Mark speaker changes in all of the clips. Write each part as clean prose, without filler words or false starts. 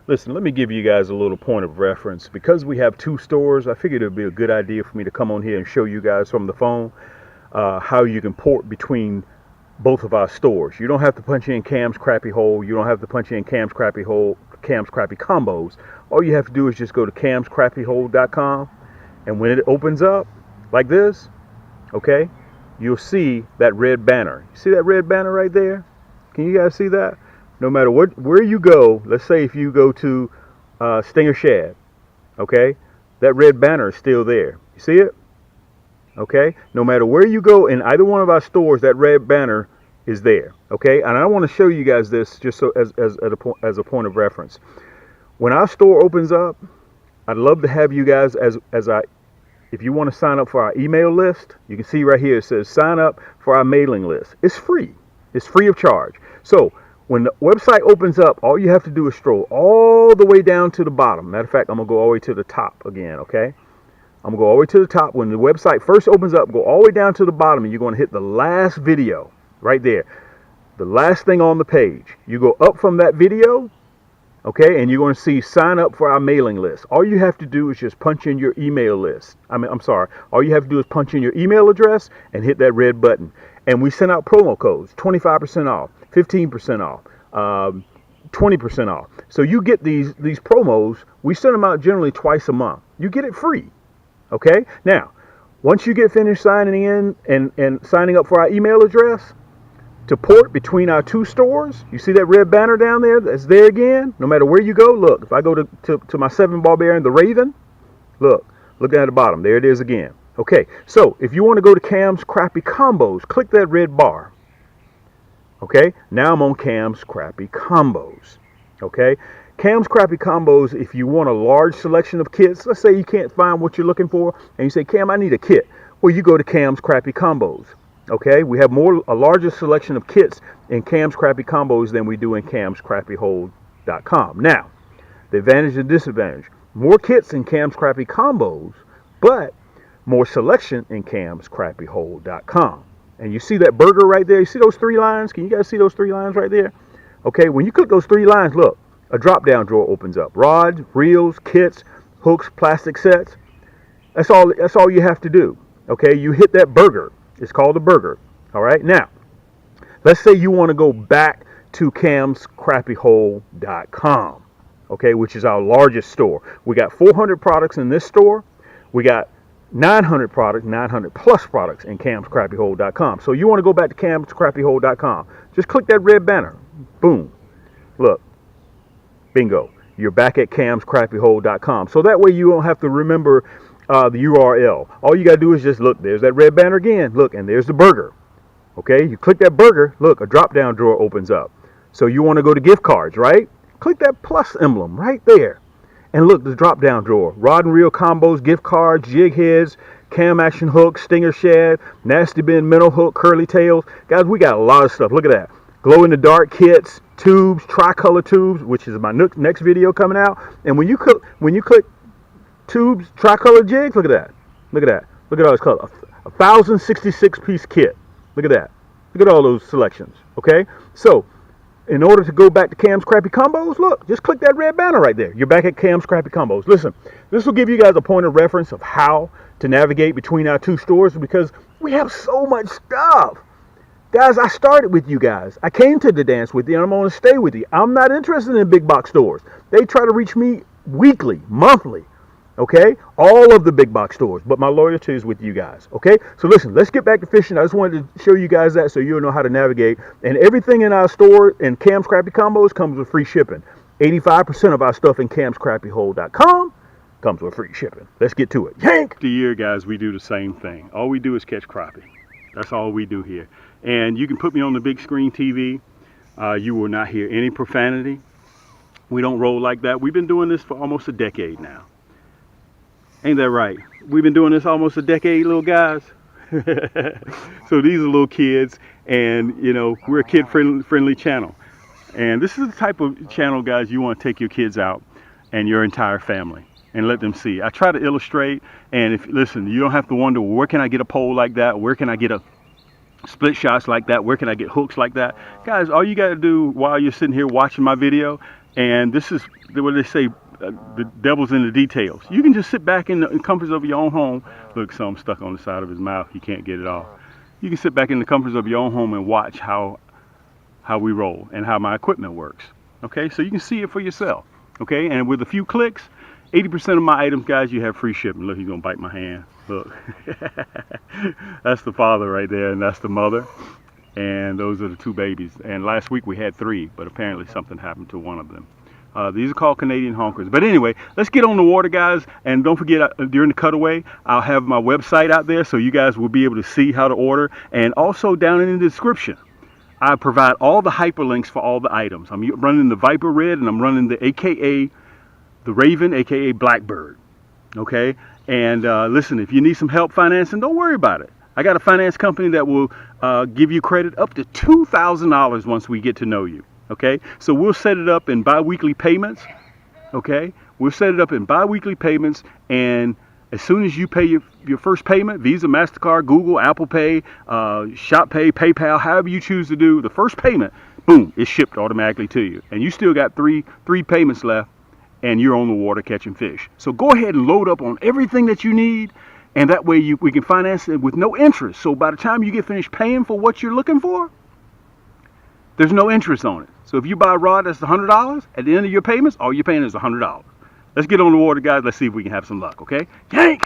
Speaker 1: Listen, let me give you guys a little point of reference. Because we have two stores, I figured it would be a good idea for me to come on here and show you guys from the phone how you can port between both of our stores. You don't have to punch in Cam's Crappie Hole. You don't have to punch in Cam's Crappie Hole, Cam's Crappie Combos. All you have to do is just go to camscrappiehole.com, and when it opens up like this, okay, you'll see that red banner. You see that red banner right there? Can you guys see that? No matter where you go, let's say if you go to Stinger Shad, okay, that red banner is still there. You see it? Okay, no matter where you go in either one of our stores, that red banner is there. Okay, and I want to show you guys this just so as a point of reference. When our store opens up, I'd love to have you guys if you want to sign up for our email list. You can see right here it says sign up for our mailing list. It's free. It's free of charge. So when the website opens up, all you have to do is stroll all the way down to the bottom. Matter of fact, I'm gonna go all the way to the top again. Okay. I'm going to go all the way to the top. When the website first opens up, go all the way down to the bottom, and you're going to hit the last video right there. The last thing on the page. You go up from that video, okay, and you're going to see sign up for our mailing list. All you have to do is just punch in your email list. All you have to do is punch in your email address and hit that red button. And we send out promo codes, 25% off, 15% off, 20% off. So you get these promos. We send them out generally twice a month. You get it free. Okay, now, once you get finished signing in and signing up for our email address, to port between our two stores, you see that red banner down there that's there again? No matter where you go, look, if I go to my 7 Barbarian, the Raven, look down at the bottom, there it is again. Okay, so if you want to go to Cam's Crappie Combos, click that red bar. Okay, now I'm on Cam's Crappie Combos. Okay. Cam's Crappie Combos, if you want a large selection of kits, let's say you can't find what you're looking for, and you say, Cam, I need a kit. Well, you go to Cam's Crappie Combos. Okay, we have a larger selection of kits in Cam's Crappie Combos than we do in camscrappiehole.com. Now, the advantage and disadvantage. More kits in Cam's Crappie Combos, but more selection in camscrappiehole.com. And you see that burger right there? You see those 3 lines? Can you guys see those 3 lines right there? Okay, when you click those 3 lines, look. A drop-down drawer opens up. Rods, reels, kits, hooks, plastic sets. That's all you have to do. Okay, you hit that burger. It's called a burger. All right, now, let's say you want to go back to camscrappiehole.com, okay, which is our largest store. We got 400 products in this store. We got 900 plus products in camscrappiehole.com. So you want to go back to camscrappiehole.com. Just click that red banner. Boom. Look. Bingo. You're back at camscrappiehole.com. So that way you don't have to remember the URL. All you got to do is just look. There's that red banner again. Look, and there's the burger. Okay, you click that burger. Look, a drop-down drawer opens up. So you want to go to gift cards, right? Click that plus emblem right there. And look, the drop-down drawer. Rod and reel combos, gift cards, Jigheads, cam action hooks, Stinger Shad, nasty bin, minnow hook, curly tails. Guys, we got a lot of stuff. Look at that. Glow in the dark kits, tubes, tricolor tubes, which is my next video coming out. And when you click tubes, tricolor jigs, look at that. Look at that. Look at all this color. 1,066 piece kit. Look at that. Look at all those selections. Okay? So, in order to go back to Cam's Crappie Combos, look, just click that red banner right there. You're back at Cam's Crappie Combos. Listen, this will give you guys a point of reference of how to navigate between our two stores because we have so much stuff. Guys, I started with you guys. I came to the dance with you, and I'm going to stay with you. I'm not interested in big box stores. They try to reach me weekly, monthly, okay? All of the big box stores, but my loyalty is with you guys, okay? So listen, let's get back to fishing. I just wanted to show you guys that so you'll know how to navigate. And everything in our store in Cam's Crappie Combos comes with free shipping. 85% of our stuff in camscrappiehole.com comes with free shipping. Let's get to it. Yank! The year, guys, we do the same thing. All we do is catch crappie. That's all we do here. And you can put me on the big screen TV. You will not hear any profanity. We don't roll like that. We've been doing this for almost a decade now. Ain't that right? We've been doing this almost a decade, little guys. So these are little kids, and you know, we're a kid-friendly channel. And this is the type of channel, guys, you want to take your kids out and your entire family and let them see. I try to illustrate, and listen, you don't have to wonder, where can I get a pole like that? Where can I get a split shots like that? Where can I get hooks like that? Guys, all you got to do while you're sitting here watching my video, And this is what they say, the devil's in the details. You can just sit back in the comforts of your own home. Look, something stuck on the side of his mouth. He can't get it off. You can sit back in the comforts of your own home and watch how we roll and how my equipment works. Okay, so you can see it for yourself. Okay, and with a few clicks, 80% of my items, guys, you have free shipping. Look, he's gonna bite my hand. Look, that's the father right there, and that's the mother. And those are the two babies. And last week we had 3, but apparently something happened to one of them. These are called Canadian honkers. But anyway, let's get on the water, guys. And don't forget, during the cutaway, I'll have my website out there so you guys will be able to see how to order. And also down in the description, I provide all the hyperlinks for all the items. I'm running the Viper Red, and I'm running the AKA, the Raven, AKA Blackbird. Okay? And listen, if you need some help financing, don't worry about it. I got a finance company that will give you credit up to $2,000 once we get to know you. Okay, so we'll set it up in bi-weekly payments. Okay, we'll set it up in bi-weekly payments, and as soon as you pay your first payment, Visa, MasterCard, Google, Apple Pay, ShopPay, PayPal, however you choose to do, the first payment, boom, it's shipped automatically to you. And you still got three payments left, and you're on the water catching fish. So go ahead and load up on everything that you need. And that way we can finance it with no interest. So by the time you get finished paying for what you're looking for, there's no interest on it. So if you buy a rod that's $100, at the end of your payments, all you're paying is $100. Let's get on the water, guys. Let's see if we can have some luck, okay? Yank!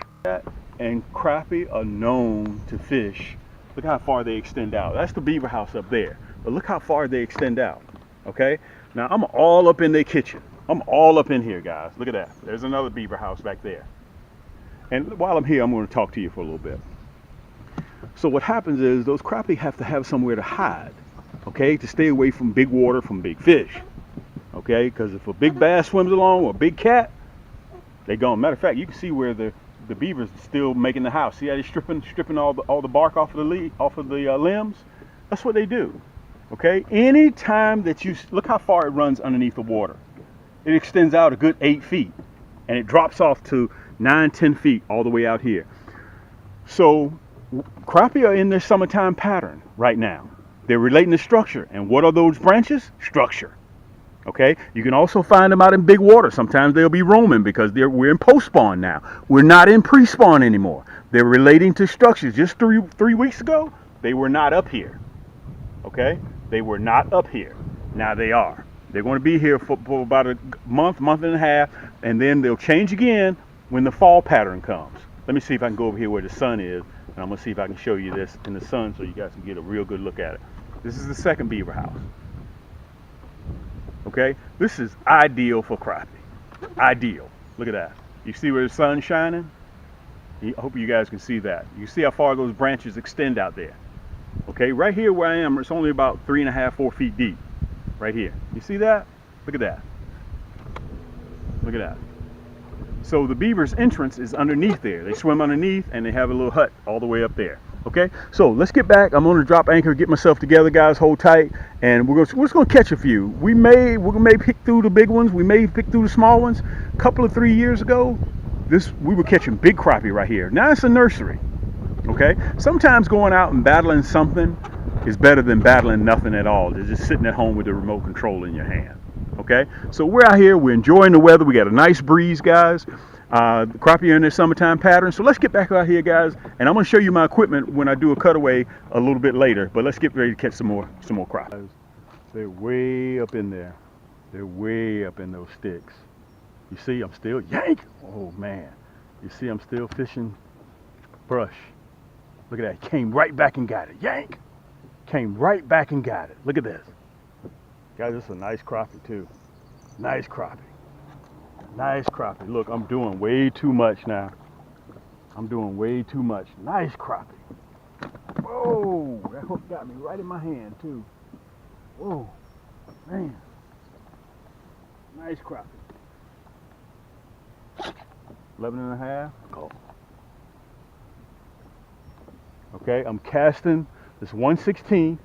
Speaker 1: And crappie are known to fish. Look how far they extend out. That's the beaver house up there. But look how far they extend out, okay? Now, I'm all up in their kitchen. I'm all up in here, guys. Look at that. There's another beaver house back there. And while I'm here, I'm going to talk to you for a little bit. So what happens is those crappie have to have somewhere to hide, okay, to stay away from big water, from big fish, okay? Because if a big bass swims along or a big cat, they're gone. Matter of fact, you can see where the beaver's still making the house. See how they're stripping all the bark off of the limbs? That's what they do, okay? Anytime that you look how far it runs underneath the water, it extends out a good 8 feet, and it drops off to 9-10 feet all the way out here. So crappie are in their summertime pattern right now. They're relating to structure. And what are those branches? Structure. Okay, you can also find them out in big water. Sometimes they'll be roaming because we're in post spawn now. We're not in pre spawn anymore. They're relating to structures. Just three weeks ago, they were not up here. Okay, they were not up here. Now they are. They're going to be here for about a month and a half, and then they'll change again when the fall pattern comes. Let me see if I can go over here where the sun is, and I'm going to see if I can show you this in the sun so you guys can get a real good look at it. This is the second beaver house. Okay, this is ideal for crappie. Ideal. Look at that. You see where the sun's shining? I hope you guys can see that. You see how far those branches extend out there. Okay, right here where I am, it's only about 3.5-4 feet deep. Right here. You see that? Look at that. Look at that. So the beaver's entrance is underneath there. They swim underneath, and they have a little hut all the way up there. Okay, so let's get back. I'm going to drop anchor, get myself together, guys. Hold tight, and we're just going to catch a few. We may pick through the big ones. We may pick through the small ones. A couple of 3 years ago, we were catching big crappie right here. Now it's a nursery. Okay, sometimes going out and battling something is better than battling nothing at all. They're just sitting at home with the remote control in your hand. Okay, so we're out here, we're enjoying the weather, we got a nice breeze, guys. The crappie are in their summertime pattern. So let's get back out here, guys, and I'm going to show you my equipment when I do a cutaway a little bit later. But let's get ready to catch some more crappie. They're way up in there. They're way up in those sticks. You see, I'm still yank. Oh man, you see, I'm still fishing brush. Look at that. He came right back and got it. Yank. Came right back and got it. Look at this. Guys, this is a nice crappie too. Nice crappie. Nice crappie. Look, I'm doing way too much now. I'm doing way too much. Nice crappie. Whoa, that hook got me right in my hand too. Whoa, man. Nice crappie. 11.5. Go. Okay, I'm casting this 1/16.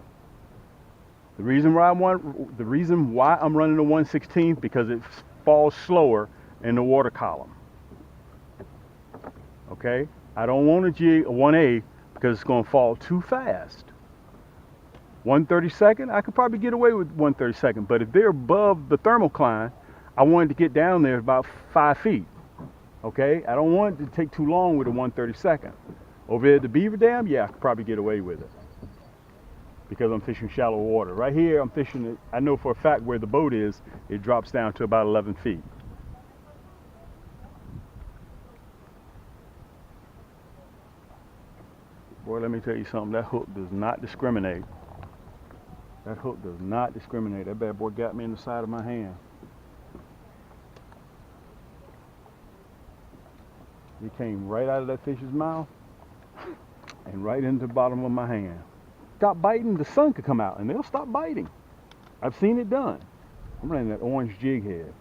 Speaker 1: The reason why I'm running a 1/16 because it falls slower in the water column. Okay, I don't want a 1A because it's going to fall too fast. 1/32, I could probably get away with 1/32, but if they're above the thermocline, I wanted to get down there about 5 feet. Okay, I don't want it to take too long with a 132nd. Over there at the beaver dam, yeah, I could probably get away with it because I'm fishing shallow water. Right here, I'm fishing it. I know for a fact where the boat is, it drops down to about 11 feet. Boy, let me tell you something. That hook does not discriminate. That hook does not discriminate. That bad boy got me in the side of my hand. It came right out of that fish's mouth and right into the bottom of my hand. Stop biting, the sun could come out and they'll stop biting. I've seen it done. I'm running that orange jig head.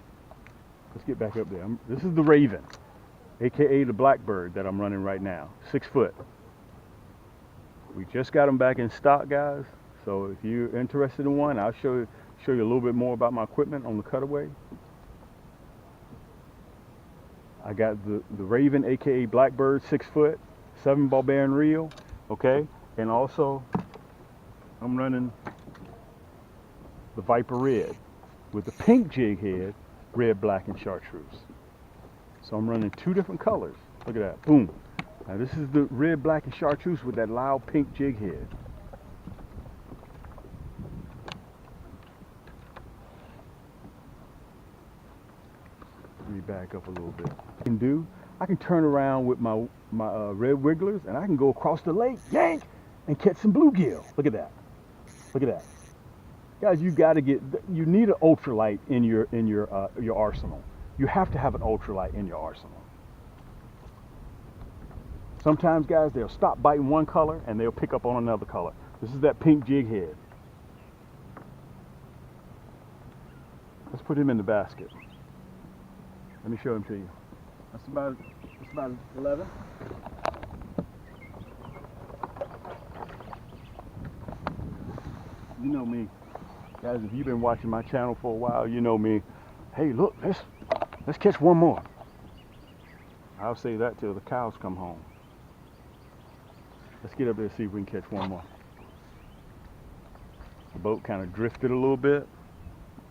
Speaker 1: Let's get back up there. This is the Raven, aka the Blackbird that I'm running right now. 6 foot. We just got them back in stock, guys. So if you're interested in one, I'll show you a little bit more about my equipment on the cutaway. I got the Raven, aka Blackbird, 6 foot, 7 ball bearing reel, okay? And also, I'm running the Viper Red with the pink jig head, red, black, and chartreuse. So I'm running 2 different colors. Look at that, boom. Now this is the red, black, and chartreuse with that loud pink jig head. Let me back up a little bit. I can turn around with my red wigglers and I can go across the lake, yank, and catch some bluegill. Look at that. Look at that. Guys, you need an ultralight in your arsenal. You have to have an ultralight in your arsenal. Sometimes, guys, they'll stop biting one color and they'll pick up on another color. This is that pink jig head. Let's put him in the basket. Let me show him to you. That's about 11. You know me. Guys, if you've been watching my channel for a while, you know me. Hey, look, let's catch one more. I'll say that till the cows come home. Let's get up there and see if we can catch one more. The boat kind of drifted a little bit,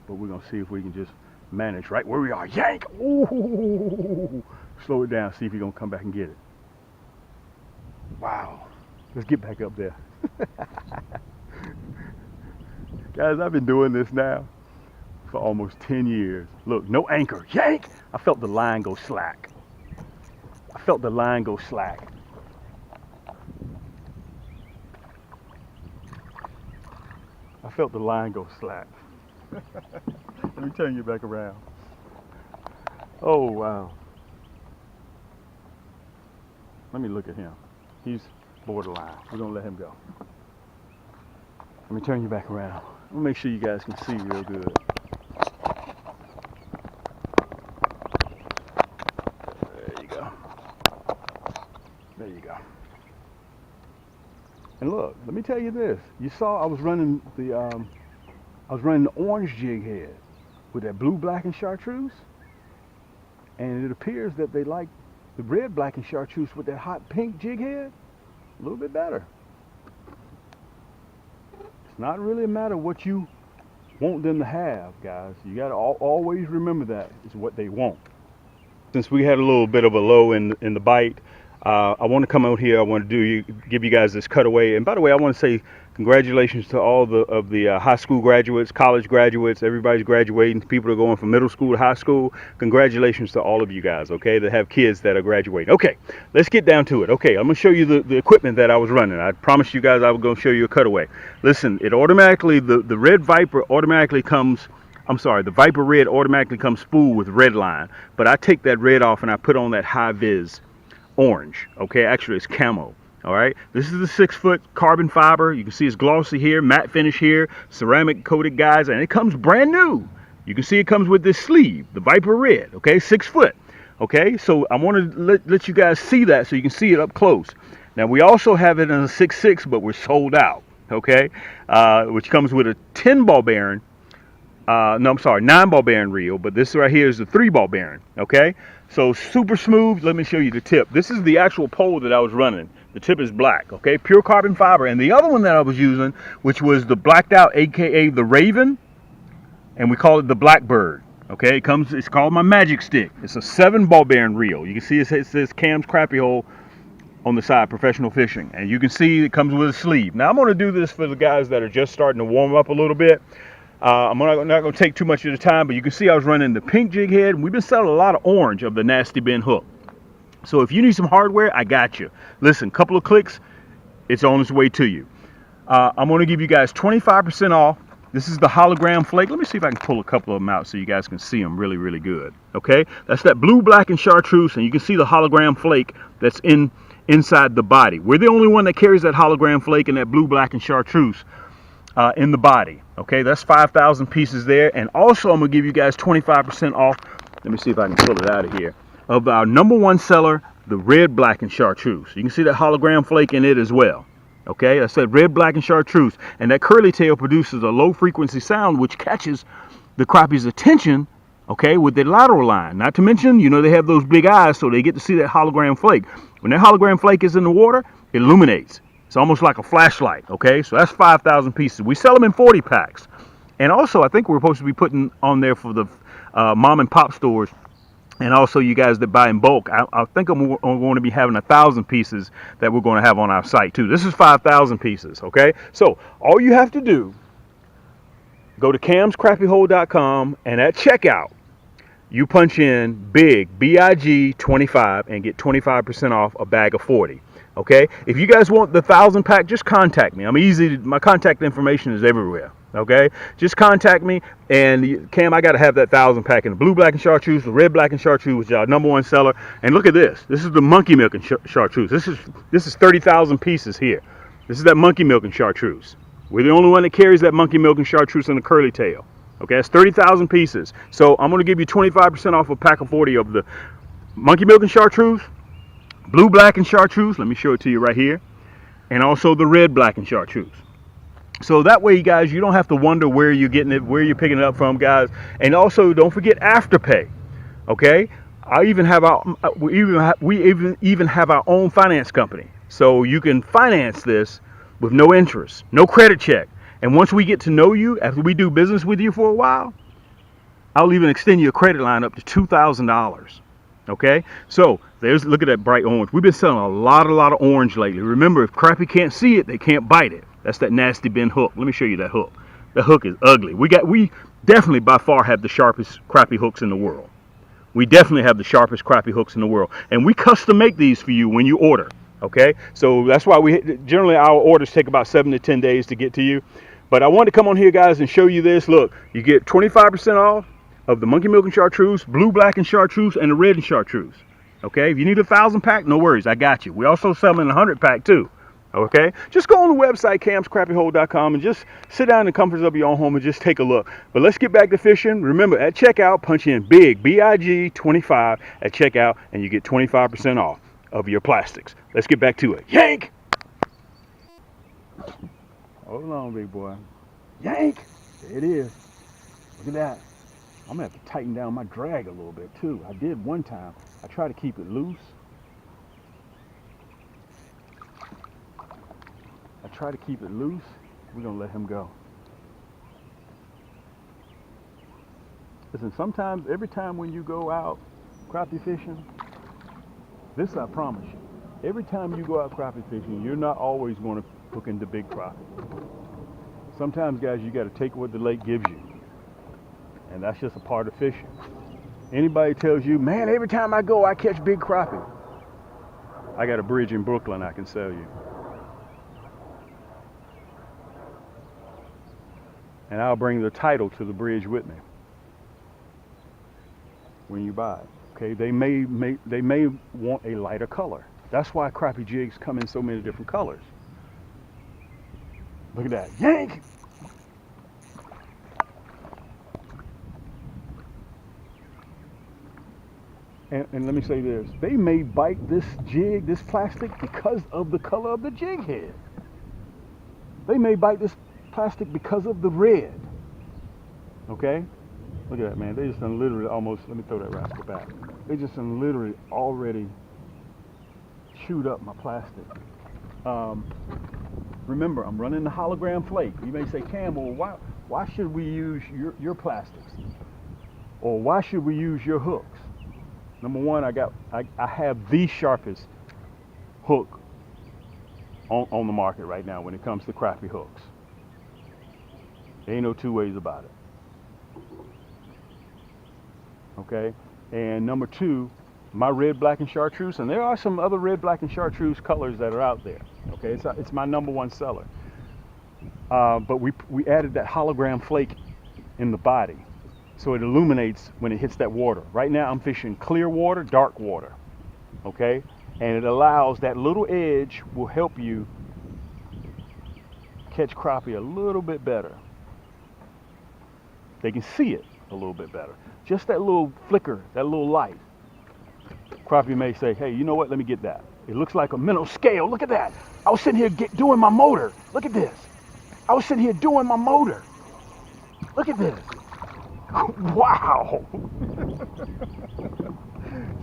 Speaker 1: but we're gonna see if we can just manage right where we are. Yank! Ooh! Slow it down, see if you're gonna come back and get it. Wow. Let's get back up there. Guys, I've been doing this now for almost 10 years. Look, no anchor. Yank! I felt the line go slack. I felt the line go slack. I felt the line go slack. Let me turn you back around. Oh, wow. Let me look at him. He's borderline. We're going to let him go. Let me turn you back around. I'm going to make sure you guys can see real good. There you go. There you go. And look, let me tell you this. You saw I was running the orange jig head with that blue, black, and chartreuse. And it appears that they like the red, black, and chartreuse with that hot pink jig head a little bit better. It's not really a matter of what you want them to have, guys. You got to always remember that is what they want. Since we had a little bit of a low in the bite, I want to come out here. I want to give you guys this cutaway. And by the way, I want to say congratulations to all of the high school graduates, college graduates. Everybody's graduating. People are going from middle school to high school. Congratulations to all of you guys, okay, that have kids that are graduating. Okay, let's get down to it. Okay, I'm going to show you the equipment that I was running. I promised you guys I was going to show you a cutaway. Listen, it automatically, the red Viper automatically comes, the Viper Red automatically comes spooled with red line. But I take that red off and I put on that high vis orange. Okay, actually it's camo. All right, this is the 6 foot carbon fiber. You can see it's glossy here, matte finish here, ceramic coated, guys, and it comes brand new. You can see it comes with this sleeve, the Viper Red. Okay, 6 foot. Okay, so I want to let you guys see that so you can see it up close. Now we also have it in a 6.6, but we're sold out. Okay, which comes with a 10 ball bearing. 9 ball bearing reel, but this right here is the 3 ball bearing. Okay, so super smooth. Let me show you the tip. This is the actual pole that I was running. The tip is black. Okay, pure carbon fiber. And the other one that I was using, which was the blacked out, aka the Raven, and we call it the Blackbird. Okay, it's called my magic stick. It's a 7 ball bearing reel. You can see it says Cam's Crappie Hole on the side, professional fishing. And you can see it comes with a sleeve. Now I'm going to do this for the guys that are just starting to warm up a little bit. I'm not going to take too much of the time, but you can see I was running the pink jig head. And we've been selling a lot of orange of the nasty bend hook. So if you need some hardware, I got you. Listen, couple of clicks, it's on its way to you. I'm going to give you guys 25% off. This is the hologram flake. Let me see if I can pull a couple of them out so you guys can see them really, really good. Okay, that's that blue, black, and chartreuse, and you can see the hologram flake that's inside the body. We're the only one that carries that hologram flake and that blue, black, and chartreuse in the body. Okay, that's 5,000 pieces there. And also, I'm going to give you guys 25% off. Let me see if I can pull it out of here. Of our #1 seller, the red, black, and chartreuse. You can see that hologram flake in it as well. Okay, I said red, black, and chartreuse. And that curly tail produces a low frequency sound which catches the crappie's attention, okay, with their lateral line. Not to mention, you know, they have those big eyes, so they get to see that hologram flake. When that hologram flake is in the water, it illuminates. It's almost like a flashlight, okay? So that's 5,000 pieces. We sell them in 40 packs. And also, I think we're supposed to be putting on there for the mom and pop stores, and also you guys that buy in bulk. I think I'm going to be having 1,000 pieces that we're going to have on our site too. This is 5,000 pieces, okay? So all you have to do, go to camscrappiehole.com, and at checkout, you punch in big, BIG 25, and get 25% off a bag of 40. Okay, if you guys want the 1,000 pack, just contact me. I'm easy. My contact information is everywhere. Okay, just contact me. And Cam, I got to have that 1,000 pack in the blue, black, and chartreuse, the red, black, and chartreuse, which is our #1 seller. And look at this. This is the monkey milk and chartreuse. This is 30,000 pieces here. This is that monkey milk and chartreuse. We're the only one that carries that monkey milk and chartreuse and the curly tail. Okay, that's 30,000 pieces. So I'm going to give you 25% off a pack of 40 of the monkey milk and chartreuse, blue, black, and chartreuse. Let me show it to you right here. And also the red, black, and chartreuse. So that way, guys, you don't have to wonder where you're getting it, where you're picking it up from, guys. And also, don't forget Afterpay. Okay, I even have we even have our own finance company, so you can finance this with no interest, no credit check. And once we get to know you, after we do business with you for a while, I'll even extend your credit line up to $2,000. Okay, so look at that bright orange. We've been selling a lot of orange lately. Remember, if crappie can't see it, they can't bite it. That's that nasty bend hook. Let me show you that hook. The hook is ugly. We definitely by far have the sharpest crappie hooks in the world. We definitely have the sharpest crappie hooks in the world, and we custom make these for you when you order. Okay, so that's why generally our orders take about 7 to 10 days to get to you. But I wanted to come on here, guys, and show you this. Look, you get 25% off of the monkey milk and chartreuse, blue, black, and chartreuse, and the red and chartreuse. Okay, if you need a 1,000 pack, no worries, I got you. We also sell them in a 100 pack too. Okay, just go on the website camscrappiehole.com and just sit down in the comforts of your own home and just take a look. But let's get back to fishing. Remember, at checkout, punch in big BIG 25 at checkout, and you get 25% off of your plastics. Let's get back to it. Yank! Hold on, big boy. Yank! There it is. Look at that. I'm gonna have to tighten down my drag a little bit too. I did one time. I try to keep it loose. We're gonna let him go. Listen, sometimes, every time when you go out crappie fishing, this I promise you, every time you go out crappie fishing, you're not always going to hook into big crappie. Sometimes, guys, you got to take what the lake gives you. And that's just a part of fishing. Anybody tells you, man, every time I go, I catch big crappie. I got a bridge in Brooklyn I can sell you. And I'll bring the title to the bridge with me when you buy it. Okay, they may want a lighter color. That's why crappie jigs come in so many different colors. Look at that. Yank! And let me say this. They may bite this jig, this plastic, because of the color of the jig head. They may bite this plastic because of the red. Okay? Look at that, man. They just done literally almost, let me throw that rascal back. They just done literally already chewed up my plastic. Remember, I'm running the hologram flake. You may say, Cam, well, why should we use your plastics? Or why should we use your hooks? Number one, I have the sharpest hook on the market right now when it comes to crappie hooks. There ain't no two ways about it. Okay? And number two, my red, black, and chartreuse, and there are some other red, black, and chartreuse colors that are out there. Okay? It's my number one seller. But we added that hologram flake in the body, so it illuminates when it hits that water. Right now I'm fishing clear water, dark water. Okay? And it allows that little edge will help you catch crappie a little bit better. They can see it a little bit better. Just that little flicker, that little light. Crappie may say, hey, you know what? Let me get that. It looks like a minnow scale. Look at that. I was sitting here doing my motor. Look at this. I was sitting here doing my motor. Look at this. Wow.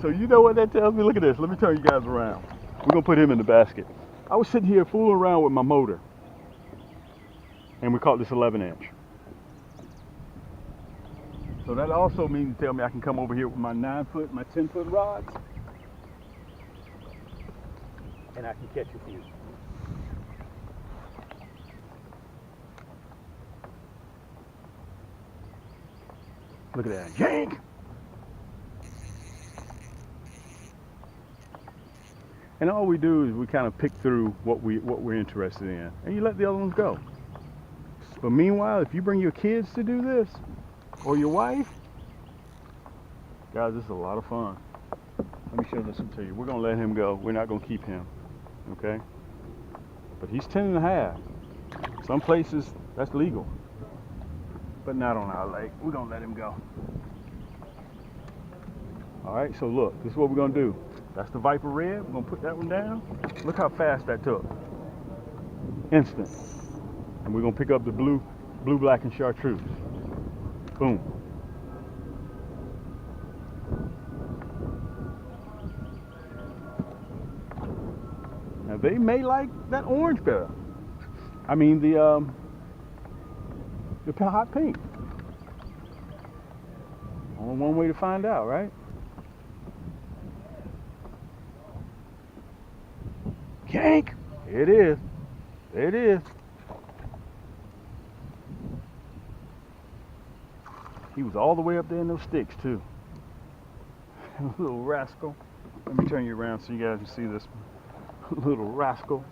Speaker 1: So you know what that tells me? Look at this. Let me turn you guys around. We're going to put him in the basket. I was sitting here fooling around with my motor. And we caught this 11-inch. So that also means to tell me I can come over here with my 9-foot, my 10-foot rods. And I can catch a few. Look at that. Yank! And all we do is we kind of pick through what we're interested in. And you let the other ones go. But meanwhile, if you bring your kids to do this, or your wife, guys, this is a lot of fun. Let me show this one to you. We're going to let him go. We're not going to keep him. Okay? But he's 10 and a half. Some places, that's legal. But not on our lake. We're going to let him go. Alright, so look, this is what we're going to do. That's the Viper Red. We're going to put that one down. Look how fast that took. Instant. And we're going to pick up the blue, black, and chartreuse. Boom. Now they may like that orange better. I mean the hot pink. Only one way to find out, right? Yank! There it is. There it is. He was all the way up there in those sticks too. Little rascal. Let me turn you around so you guys can see this one. Little rascal.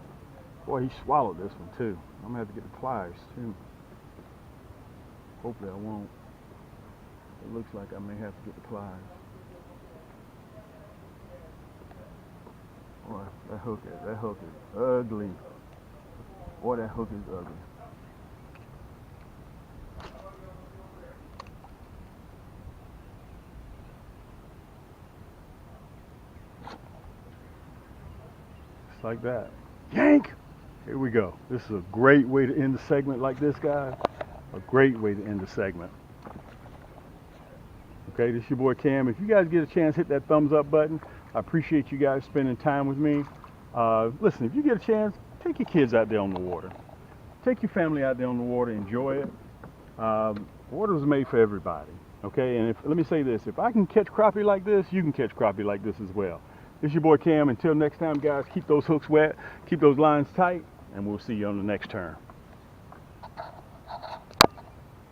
Speaker 1: Boy, he swallowed this one too. I'm gonna have to get the pliers too. Hopefully I won't. It looks like I may have to get the pliers. Boy, that hook is ugly. Boy, that hook is ugly. Like that. Yank! Here we go. This is a great way to end the segment like this, guys. A great way to end the segment. Okay, this is your boy Cam. If you guys get a chance, hit that thumbs up button. I appreciate you guys spending time with me. Listen, if you get a chance, take your kids out there on the water. Take your family out there on the water. Enjoy it. Water was made for everybody. Okay, and let me say this. If I can catch crappie like this, you can catch crappie like this as well. This is your boy Cam. Until next time, guys, keep those hooks wet, keep those lines tight, and we'll see you on the next turn.